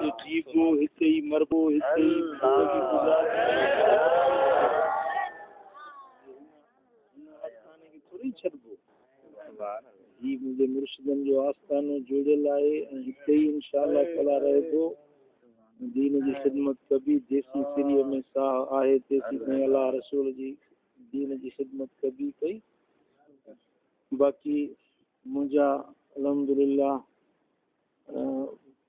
हिते जीबो हिते ही मरबो हिते ही ज़िंदगी आस्थाने खे थोड़ी छॾिबो। ही मुंहिंजे मुर्शिदनि जो आस्थानो जुड़ियल आहे ऐं हिते ही इंशाअल्लाह ताला रहबो। दीन जी ख़िदमत कबी जेसी सिरीअ में साह आहे तेसी ताईं अल्लाह रसूल जी दीन जी ख़िदमत कबी कई। बाक़ी मुंहिंजा अल्हम्दुलिल्लाह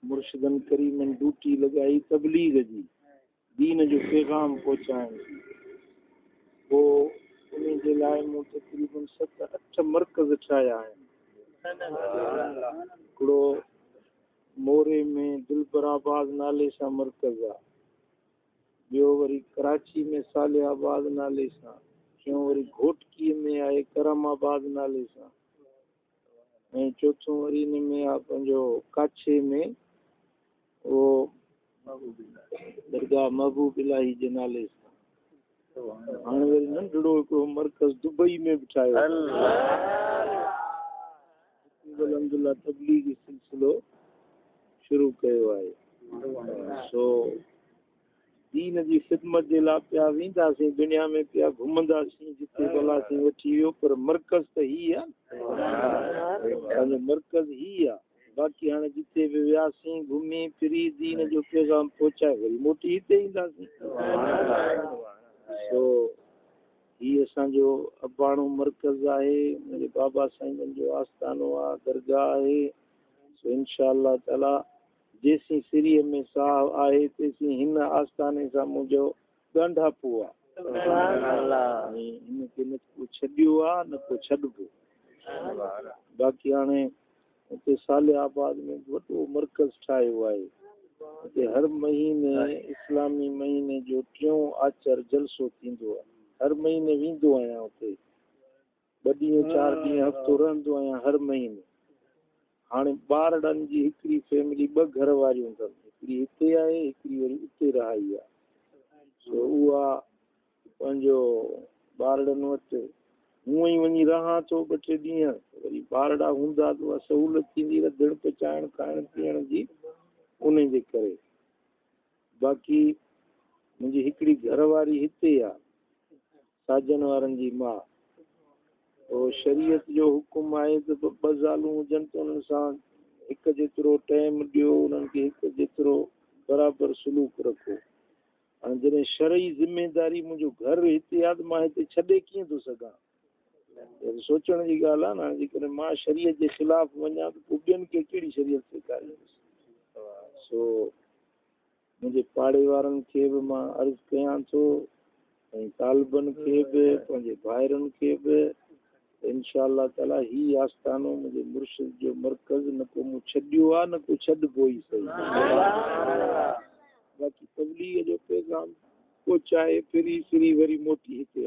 मुर्शिदन करीमन ड्यूटी लगाई तबलीग जी दीन जो पैगाम पहुचाइण जी। पोइ उन जे लाइ मूं तक़रीबन 7-8 मर्कज़ ठाहिया आहिनि। हिकिड़ो मोरे में दिलबराबाद नाले सां मर्कज़ आहे, ॿियो वरी कराची में सालियाबाद नाले सां, टियों वरी घोटकीअ में आहे करमाबाद नाले सां, ऐं चोथों वरी इन में आहे पंहिंजो काछे में उहो दरगाह महबूब इलाही जे नाले सां। हाणे वरी नंढड़ो हिकिड़ो मर्कज़ दुबई में बि ठाहियो अल्हम्दुलिल्लाह तबलीगी सिलसिलो शुरू कयो आहे। सो दीन जी ख़िदमत जे लाइ पिया वेंदासीं, दुनिया में पिया घुमंदासीं, जिते भलासीं वठी वियो, पर मर्कज़ त ही आहे, पंहिंजो मर्कज़ ही आहे। बाक़ी हाणे जिते बि वियासीं घुमी फिरी दीन जो पैगाम पहुचाए वरी मोटी हिते ईंदासीं। सो ही असांजो अबाणो मर्कज़ आहे, मुंहिंजे बाबा साईं जो आस्थानो आहे, दरगाह आहे। सो इंशाअल्लाह ताला जेसीं सिरीअ में साह आहे तेसीं हिन आस्थाने सां मुंहिंजो ॻंढापो आहे। हिनखे न को छॾियो आहे न को छॾिबो। बाक़ी हाणे हिते सालियाबाद में वॾो मर्कज़ ठाहियो आहे। हिते हर महीने इस्लामी महीने जो 3 आचर जलसो थींदो आहे। हर महीने वेंदो आहियां हुते, 2 ॾींहं 4 ॾींहं हफ़्तो रहंदो आहियां हर महीने। हाणे ॿारड़नि जी हिकिड़ी फैमिली 2 घर वारियूं अथनि, हिकिड़ी हिते आहे हिकिड़ी वरी उते रहाई आहे। सो उहा पंहिंजो ॿारड़नि वटि हूअं ई वञी रहां थो 2-3 ॾींहं, वरी ॿारड़ा हूंदा त उहा सहूलियत थींदी रधण पचाइण खाइण पीअण जी, उन जे करे। बाक़ी मुंहिंजी हिकिड़ी घरवारी हिते आहे, साजन वारनि जी माउ। पोइ शरीयत जो हुकुम आहे त 2 ज़ालूं हुजनि त उन्हनि सां हिकु जेतिरो टाइम ॾियो, उन्हनि खे हिकु जेतिरो बराबरि सलूक रखो। हाणे जॾहिं शरई ज़िमेदारी मुंहिंजो घरु हिते आहे त मां हिते छॾे कीअं थो सघां? सोचण जी ॻाल्हि आहे न। जेकॾहिं मां शरीयत जे ख़िलाफ़ु वञा त पोइ ॿियनि खे कहिड़ी शरीयत सेखारींदुसि? सो मुंहिंजे पाड़े वारनि खे बि मां अर्ज़ु कयां थो ऐं तालिबनि खे बि पंहिंजे भाइरनि खे बि इंशाअल्लाह ताला ही आस्थानो मुंहिंजे मुर्शिद जो मर्कज़ न को मूं छॾियो आहे न को छॾिबो ई सही। बाक़ी तबलीग जो पैगाम पहुचाए फिरी फिरी वरी मोटी हिते।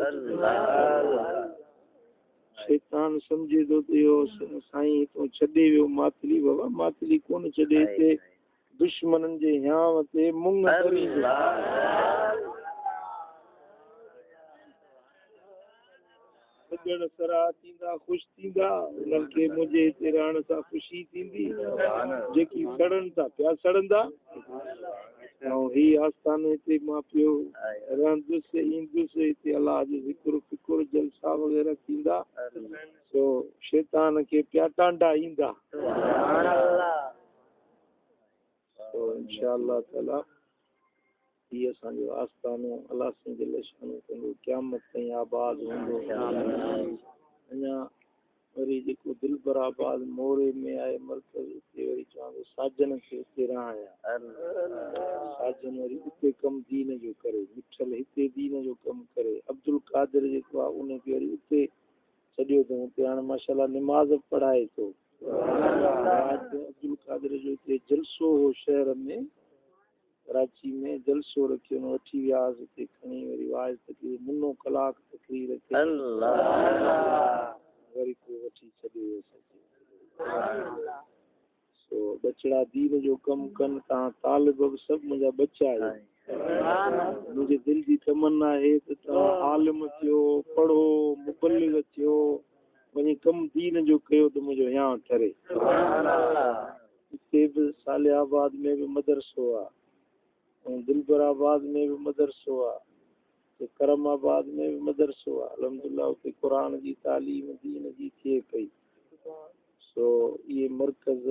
शैतान सम्झे थो त इहो साईं हितां छॾे वियो मातली। बाबा मातली कोन छॾे, हिते दुश्मननि जे हियांव ते मुंग भरींदो। सॼण सराह थींदा, ख़ुशि थींदा, उन्हनि खे मुंहिंजे हिते रहण सां ख़ुशी थींदी। जेकी सड़नि था पिया सड़ंदा, ऐं ही आस्थानो हिते मां पियो रहंदुसि ईंदुसि। हिते अलाह जो ज़िक्र फिक्र जलसा वग़ैरह थींदा। सो शैतान खे पिया टांडा ईंदा। सो इंशाअल्लाह ताला ही असांजो आस्थानो अलाह साईं जे लशानो कंदो क़यामत ताईं आबाद हूंदो। अञा वरी जेको दिलबराबाद मोरे में आहे मर्कज़, उते वरी चवां थो साजन खे उते रहाया। साजन वरी उते कमु दीन जो करे, मिठल हिते दीन जो कमु करे। अब्दुल कादिर जेको आहे उनखे वरी उते छॾियो अथऊं, उते हाणे माशाअल्लाह निमाज़ पढ़ाए थो। अब्दुल कादिर जो हिते जलसो हो, शहर में कराची में जलसो रखियो, वठी वियासीं हिते खणी वरी वाइज़ तकरीर मुनो कलाक तकरीर वरी को वठी छॾे वियुसि। सो बचड़ा दीन जो कमु कनि। तव्हां तालिब बि सभु मुंहिंजा बच्चा आहियो। मुंहिंजे दिलि जी तमन्ना आहे त तव्हां आलिम थियो, पढ़ो, मुबल्लिग थियो, वञी कमु दीन जो कयो त मुंहिंजो हियांव ठरे। हिते बि सालियाबाद में भी मदरसो आहे ऐं दिलबराबाद में भी मदरसो आहे, करमाबाद में भी मदरसो आहे। अल्हम्दुलिल्लाह उते क़ुरान जी तालीम दीन जी थिए पई। सो ये मरकज़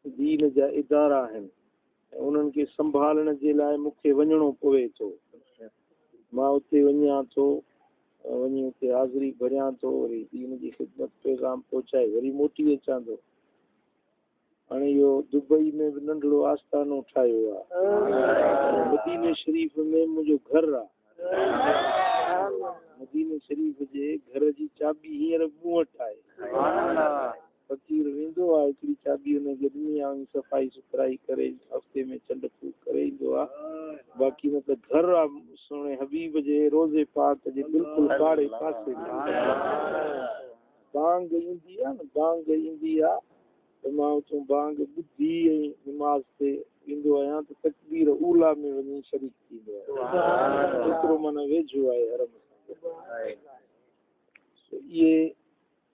दीन जा इदारा आहिनि ऐं उन्हनि खे संभालण जे लाइ मूंखे वञिणो पवे थो। मां उते वञा थो, वञी उते हाज़िरी भरियां थो, वरी दीन जी ख़िदमत पैगाम पहुचाए वरी मोटी अचां थो। हाणे इहो दुबई में बि नंढिड़ो आस्थानो ठाहियो आहे। मदीने शरीफ़ में मुंहिंजो घरु आहे। मदीने शरीफ़ जे घर जी चाबी हींअर मूं वटि आहे। फ़कीर वेंदो आहे, हिकिड़ी चाबी हुनखे ॾिनी आहे, सफ़ाई सुथराई करे हफ़्ते में चंड फूक करे ईंदो आहे। बाक़ी न त घरु आहे सुहिणे हबीब जे रोज़े पाक जे बिल्कुलु पाड़े पासे में। बांग ईंदी आहे न, बांग ईंदी आहे त मां उतां बांग ॿुधी ऐं निमाज़ ते ईंदो आहियां त तकबीर ऊला में वञी शरीक थींदो आहे। एतिरो माना वेझो आहे हरम सां। इहे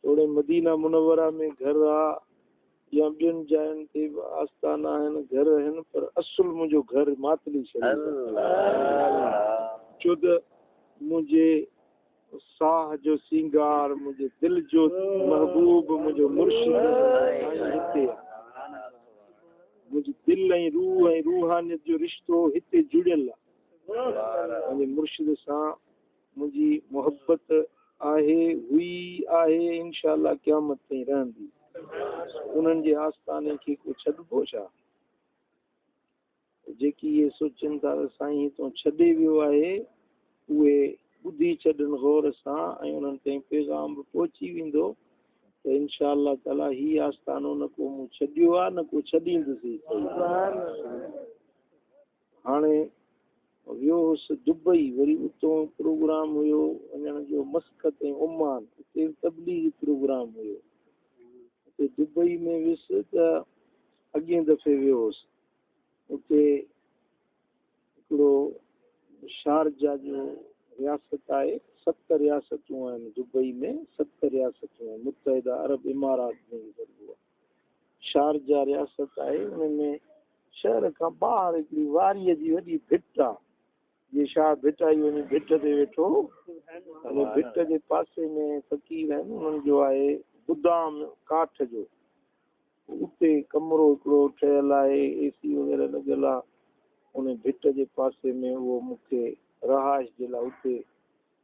थोरे मदीना मुनव्वरा में घर आहे या ॿियनि जायुनि ते बि आस्थाना आहिनि, घर आहिनि, पर असुल मुंहिंजो घर मातली शरीफ़ छो त मुंहिंजे साह जो सिंगार, मुंहिंजे दिलि जो महबूब, मुंहिंजो मुर्शिद हिते आहे। मुंहिंजी दिलि ऐं रूह ऐं रूहानियत जो रिश्तो हिते जुड़ियल आहे। मुंहिंजे मुर्शिद सां मुंहिंजी मोहबत आहे, हुई आहे, इंशाअल्लाह क़यामत ताईं रहंदी। उन्हनि जे आस्थाने खे को छॾिबो छा? जेकी इहे सोचनि था त साईं हितां छॾे वियो आहे, उहे ॿुधी छॾनि गौर सां ऐं उन्हनि ताईं पैगाम बि पहुची वेंदो त इंशाअल्लाह ताला ही आस्थानो न को मूं छॾियो आहे न को छॾींदुसि। हाणे वियो हुउसि दुबई, वरी उतां प्रोग्राम हुयो वञण जो मस्कत ऐं ओमान, उते तबलीग प्रोग्राम हुयो। उते दुबई में वियुसि त अॻिए दफ़े वियो हुउसि। उते हिकिड़ो शारजा जो रियासत आहे, 7 रियासतूं आहिनि दुबई में, 7 रियासतूं आहिनि, मुत्तहिदा अरब इमारात में गॾिबो आहे। शारजा रियासत आहे, उनमें शहर खां ॿाहिरि हिकिड़ी वारीअ जी वॾी भिट आहे। ये छा भिट आई वञी भिट ते वेठो, अने भिट जे पासे में फ़कीर आहिनि, उन्हनि जो आहे गुदाम काठ जो। उते कमिरो हिकिड़ो ठहियल आहे, AC वग़ैरह लॻियल आहे। उन भिट जे पासे में उहो मूंखे रहाइश जे लाइ उते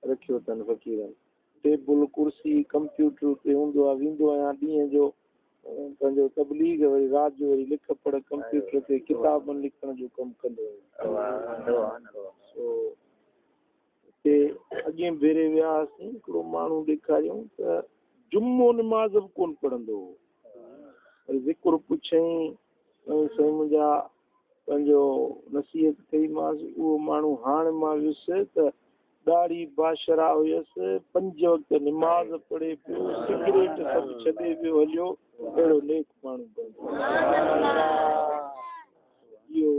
रखियो अथनि फ़कीरनि। टेबल कुर्सी कंप्यूटर उते हूंदो आहे, वेंदो आहियां ॾींहं जो पंहिंजो तबलीग, वरी राति जो वरी लिख पढ़ कंप्यूटर ते किताबनि लिखण जो कमु कंदो आहियां। हिते अॻे भेरे वियासीं, हिकिड़ो माण्हू ॾेखारियऊं त जुम्मो निमाज़ बि कोन पढ़ंदो हो। वरी ज़िक्र पुछईं ऐं साईं मुंहिंजा पंहिंजो नसीहत कईमांसि। उहो माण्हू हाणे मां वियुसि त ॾाढी बाशरा हुयसि, 5 वक़्त निमाज़ पढ़े पियो, सिगरेट सभु छॾे पियो हलियो, अहिड़ो नेक माण्हू बणिजो। इहो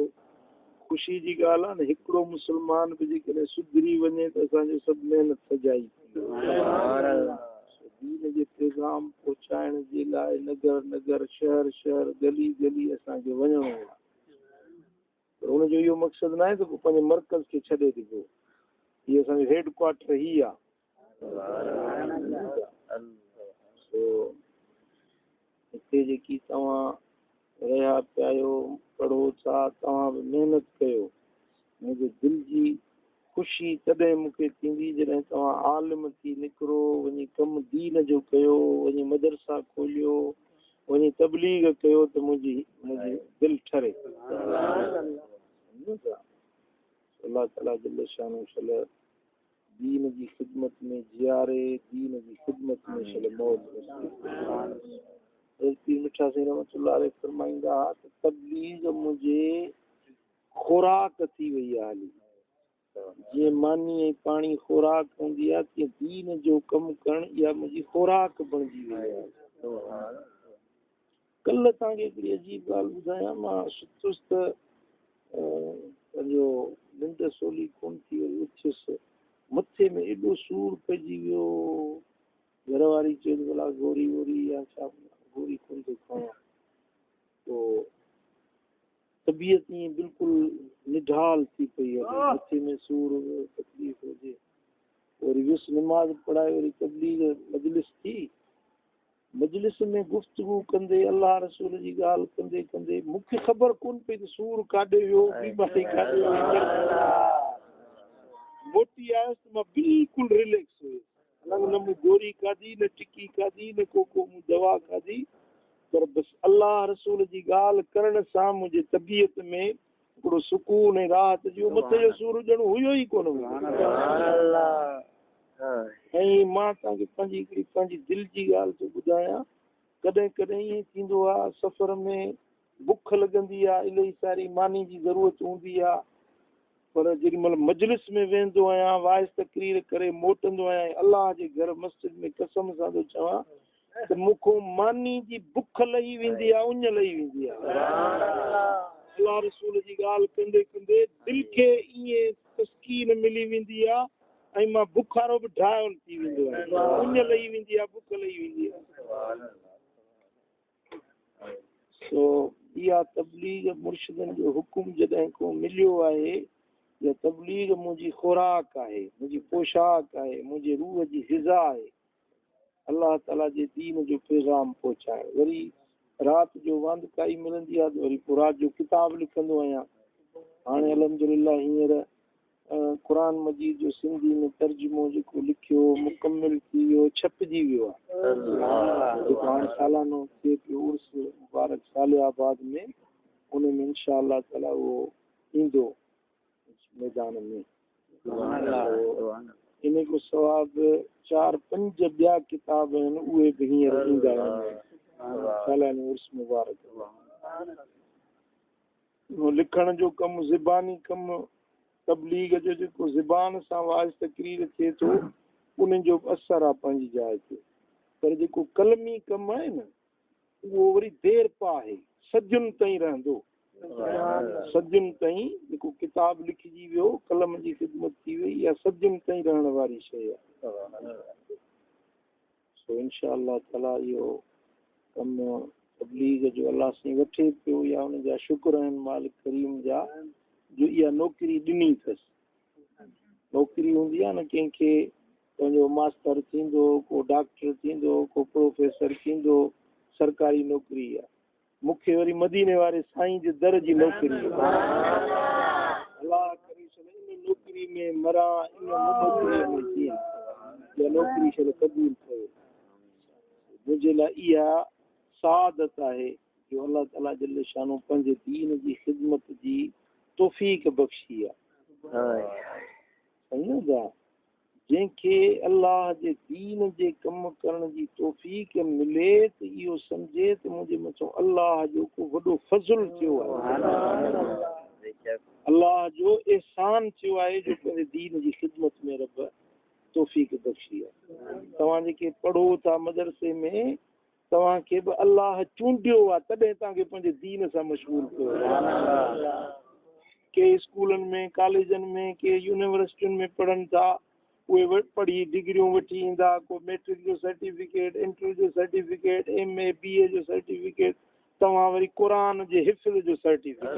ख़ुशी जी ॻाल्हि आहे न, हिकिड़ो मुस्लमान बि जेकॾहिं सुधरी वञे त असांजो सभु महिनत सजाई। दीन जे पैगाम पहुचाइण जे लाइ नगर नगर, शहर शहर, गली गली असांखे वञिणो आहे। पर हुनजो इहो मक़सदु न आहे त पोइ पंहिंजे मर्कज़ खे छॾे ॾिबो। इहो असांजो हेड क्वार्टर ही आहे। हिते जेकी तव्हां रहिया पिया आहियो, पढ़ो था, तव्हां बि महिनत कयो। मुंहिंजे दिलि जी ख़ुशी तॾहिं मूंखे थींदी जॾहिं तव्हां आलिम थी निकिरो, वञी कमु दीन जो कयो, वञी मदरसा खोलियो, वञी तबलीग कयो त मुंहिंजी दिलि ठरे। अल्लाह ताला जल्ल शानो शल दीन जी ख़िदमत में जियारे, दीन जी ख़िदमत में शल मौत नसीब। मिठा साईं रहमतुल्लाह अलैह फरमाईंदा त तबलीग मुंहिंजे खुराक थी वई आहे। हाली जीअं मानी ऐं पाणी खुराक हूंदी आहे, तीअं दीन जो कमु करणु इहा मुंहिंजी खुराक बणिजी वई आहे। कल्ह तव्हांखे हिकिड़ी अजीब ॻाल्हि ॿुधायां, मां सुतुसि त पंहिंजो निंड सोली कोन थी वई, उथियुसि, मथे में एॾो सूरु पइजी वियो। घर वारी चयो भला गोरी वोरी या छा, गोरी कोन थो खावां। तो तबीयत ईअं बिल्कुलु निढाल थी पई आहे, मथे में सूर तकलीफ़ हुजे, वरी वियुसि निमाज़ पढ़ाए, वरी तबलीग मजलिस थी, मजलिस में गुफ्तगू कंदे अल्लाह रसूल जी ॻाल्हि कंदे कंदे मूंखे ख़बर कोन पई त सूर काॾे वियो, बीमारी काॾे वियो। मोटी आयुसि त मां बिल्कुलु रिलैक्स हुयुसि, न मूं गोरी खाधी, न टिकी खाधी, न को मूं दवा खाधी, पर बसि अल्लाह रसूल जी ॻाल्हि करण सां मुंहिंजे तबियत में हिकिड़ो सुकून ऐं राहत जो, मथे जो सूर ॼण हुयो ई कोन हुयो। ऐं मां तव्हांखे पंहिंजी हिकिड़ी पंहिंजी दिलि जी ॻाल्हि थो ॿुधायां, कॾहिं कॾहिं ईअं थींदो आहे सफ़र में बुख लॻंदी आहे, इलाही सारी मानी जी ज़रूरत हूंदी आहे, पर जेॾी महिल मजलिस में वेंदो आहियां, वाइस तकरीर करे मोटंदो आहियां, अल्लाह जे घर मस्जिद में कसम सां थो चवां त मूंखों मानी जी बुख लही वेंदी आहे, उञ लही वेंदी आहे। अल्लाह रसूल जी ॻाल्हि कंदे कंदे दिलि खे ईअं तस्कीन मिली वेंदी आहे, ऐं मां बुखारो बि ढाहियल थी वेंदो आहे, उञ लही वेंदी आहे, बुख लही वेंदी आहे। सो इहा तबलीग मुर्शिदनि जो हुकुम जॾहिं को मिलियो आहे, इहा तबलीग मुंहिंजी खुराक आहे, मुंहिंजी पोशाक आहे, मुंहिंजे रूह जी ग़िज़ा आहे, अल्लाह ताला जे दीन जो पैगाम पहुचाए। वरी राति जो वांद काई मिलंदी आहे त वरी पोइ राति जो किताब लिखंदो आहियां। हाणे अल्हम्दुलिल्लाह हींअर क़ुरान मजीद जो सिंधी में तर्जुमो जेको लिखियो मुकमिल थी वियो, छपजी वियो आहे, जेको हाणे सालानो थिए पियो उर्स मुबारक सालियाबाद में, उन में इंशा अल्लाह ताला उहो ईंदो मैदान में। इन खां सवाइ 4-5 ॿिया किताब आहिनि, उहे बि हींअर ईंदा आहिनि सालानो उर्स मुबारक। लिखण जो कमु, ज़बानी कमु, तबलीग जो जेको ज़बान सां वाइज़ तकरीर थिए थो, उन्हनि जो असरु आहे पंहिंजी जाइ ते, पर जेको कलमी कमु आहे न, उहो वरी देरि पा आहे, सदियुनि ताईं रहंदो, सदियुनि ताईं जेको किताब लिखिजी वियो, कलम जी ख़िदमत थी वई, इहा सदियुनि ताईं रहण वारी शइ आहे। सो इंशा अल्लाह ताला इहो कमु तबलीग जो अल्लाह साईं वठे पियो, या हुन जा शुक्र आहिनि मालिक करीम जा जो इहा नौकिरी ॾिनी अथसि। नौकिरी हूंदी आहे न, कंहिंखे पंहिंजो मास्टर थींदो, को डॉक्टर थींदो, को प्रोफेसर थींदो, सरकारी नौकिरी आहे। मूंखे वरी मदीने वारे साईं जे दर जी नौकिरी आहे। अल्लाह करे छॾे इन नौकिरी में मरां, इन नौकिरीअ में जीअं, इहा नौकिरी छॾे क़बूल कयो। मुंहिंजे लाइ इहा सादत आहे जो अल्लाह ताला जल्ले शानो पंहिंजे दीन जी ख़िदमत जी तौफ़ीक़ बख़्शी आहे। सम्झो, जंहिंखे अल्लाह जे दीन जे कमु करण जी तौफ़ीक़ मिले त इहो सम्झे त मुंहिंजे मथां अल्लाह जो को वॾो फज़ुल थियो आहे, अल्लाह जो एहसान थियो आहे जो पंहिंजे दीन जी ख़िदमत में रब तौफ़ीक़ बख़्शी आहे। तव्हां जेके पढ़ो था मदरसे में, तव्हांखे बि अल्लाह चूंडियो आहे, तॾहिं तव्हांखे पंहिंजे दीन सां मशगूल कयो। के स्कूलनि में, कॉलेजनि में, के यूनिवर्सिटियुनि में पढ़नि था, उहे पढ़ी डिग्रियूं वठी ईंदा, को मैट्रिक जो सर्टिफिकेट, इंटर जो सर्टिफिकेट, MA BA जो सर्टिफिकेट, तव्हां वरी क़ुरान जे हिफ़्ज़ जो सर्टिफिकेट,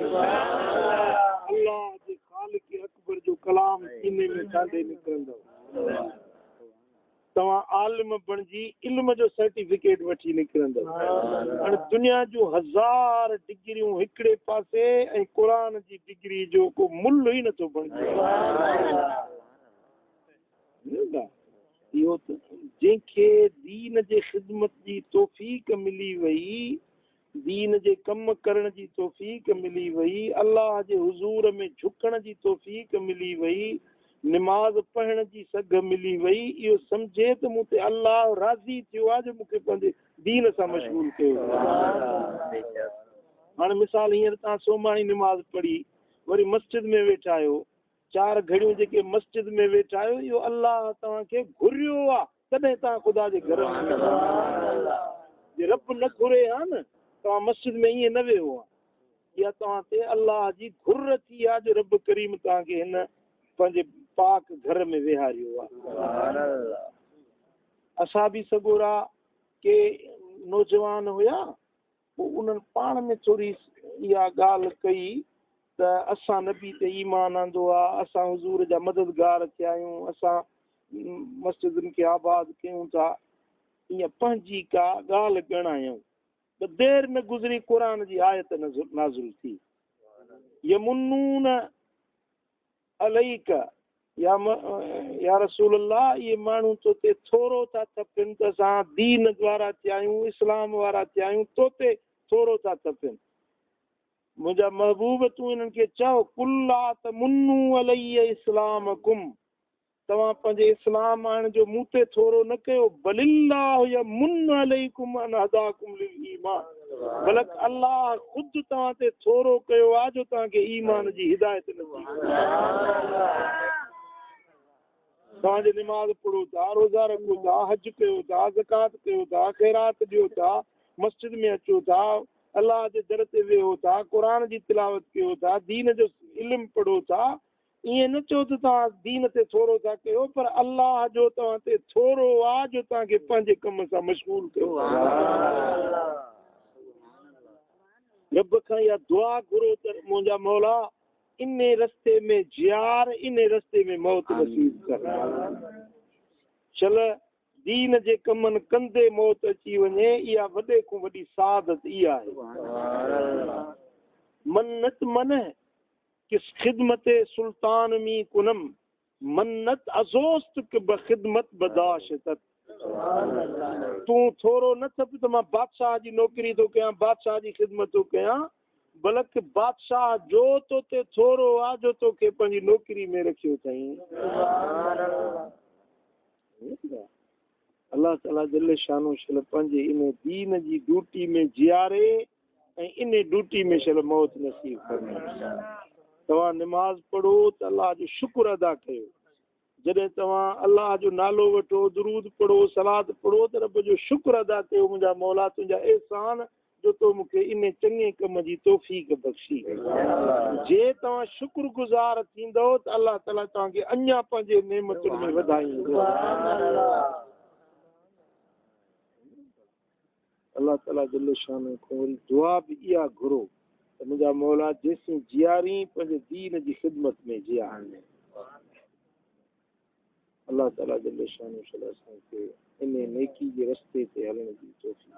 अल्लाह जे ख़ालिक़ अकबर जो कलाम सीने में काॾे निकिरंदव, तव्हां आलिम बणिजी इल्म जो सर्टिफिकेट वठी निकिरंदव। हाणे दुनिया जूं 1000 डिग्रियूं हिकिड़े पासे ऐं क़ुरान जी डिग्री जो को मुल्ह ई नथो बणिजे। इहो त जंहिंखे दीन जे ख़िदमत जी तौफ़ीक़ मिली वई, दीन जे कमु करण जी तौफ़ीक़ मिली वई, अल्लाह जे हुज़ूर में झुकण जी तौफ़ीक़ मिली वई, निमाज़ पढ़ण जी सघ मिली वई, इहो सम्झे त मूं ते अल्लाह राज़ी थियो आहे जो मूंखे पंहिंजे दीन सां मशगूल कयो। हाणे मिसाल, हींअर तव्हां सोमाही निमाज़ पढ़ी वरी मस्जिद में वेठा आहियो, 4 घड़ियूं जेके मस्जिद में वेठा आहियो, इहो अल्लाह तव्हांखे घुरियो आहे, तॾहिं तव्हां ख़ुदा जे घर में जे रब न घुरे हा न, तव्हां मस्जिद में ईअं न वियो आहे। इहा तव्हां ते अल्लाह जी घुर थी आहे जो रब करीम तव्हांखे हिन पंहिंजे पाक घर में विहारियो आहे। असां बि सगोरा के नौजवान हुया, पोइ उन्हनि पाण में थोरी इहा ॻाल्हि कई त असां नबी ते ईमान आंदो आहे, असां हुज़ूर जा मददगार थिया आहियूं, असां मस्जिदुनि खे आबाद कयूं था, ईअं पंहिंजी का ॻाल्हि ॻणायूं त देरि न गुज़री क़ुर जी आयत नाज़िल थी, यमुनून अलैक या रसूल अल्लाह, इहे माण्हू तो ते थोरो था थपनि त असां दीन वारा थिया आहियूं, इस्लाम वारा थिया आहियूं, तो ते थोरो था थपनि। मुंहिंजा महबूब तूं इन्हनि खे चओ कुल्ला त मुन्नू अलैया इस्लामकुम, तव्हां पंहिंजे इस्लाम आणण जो मूं ते थोरो न कयो, बलिल्लाहु यमुन्नु अलैकुम अन हदाकुम लिल ईमान, बल्कि अल्लाह ख़ुदि तव्हां ते थोरो कयो आहे जो तव्हांखे ईमान जी हिदायत नसीब कई। तव्हांजे निमाज़ पढ़ो था, रोज़ा रखो था, हज कयो था, ज़कात कयो था, ख़ैरात ॾियो था, मस्जिद में अचो था, अलाह जे दर ते वेहो था, क़ुर जी तिलावत कयो था, दीन जो इल्मु पढ़ो था, ईअं न चओ त तव्हां दीन ते थोरो था कयो, पर अलाह जो तव्हां ते थोरो आहे जो तव्हांखे पंहिंजे कम सां मशगूल कयो। रब खां इहा दुआ घुरो त मुंहिंजा मौला इन रस्ते में जियार, इन रस्ते में मौत नसीब कर। चल दीन जे कमनि कंदे मौत अची वञे, इहा वॾे खां वॾी सादत इहा आहे। मन्नत मन किस खिदमत सुल्तान मी कुनम, मन्नत अज़ोस्त के बखिदमत बदाशत। तूं थोरो न थप त मां बादशाह जी नौकरी थो कयां, बादशाह जी ख़िदमत थो कयां, बल्कि बादशाह जो तो ते थोरो आहे जो तोखे पंहिंजी नौकरी में रखियो अथई। अल्लाह ताला जल्ले शानो शल पंहिंजे इन दीन जी ड्यूटी में जियारे ऐं इन ड्यूटी में शल मौत नसीब करे। तव्हां निमाज़ पढ़ो त अल्लाह जो शुक्र अदा कयो, जॾहिं तव्हां अल्लाह जो नालो वठो, दुरूद पढ़ो, सलात पढ़ो त रब जो शुक्र अदा कयो, मुंहिंजा मौला तुंहिंजा एहसान जो तो मूंखे इन चङे कम जी तौफ़ीक़ बख़्शी। जे तव्हां शुक्रगुज़ार थींदव त अल्लाह ताला तव्हांखे अञा पंहिंजे नेमतुनि में वधाईंदो। अल्लाह ताला जल्ले शानो खां वरी दुआ बि इहा घुरो त मुंहिंजा मौला जेसीं जियारी पंहिंजे दीन जी ख़िदमत में जियार। अल्लाह ताला जल्ले शानो शल असांखे इन नेकी जे रस्ते ते हलण जी तौफ़ीक़।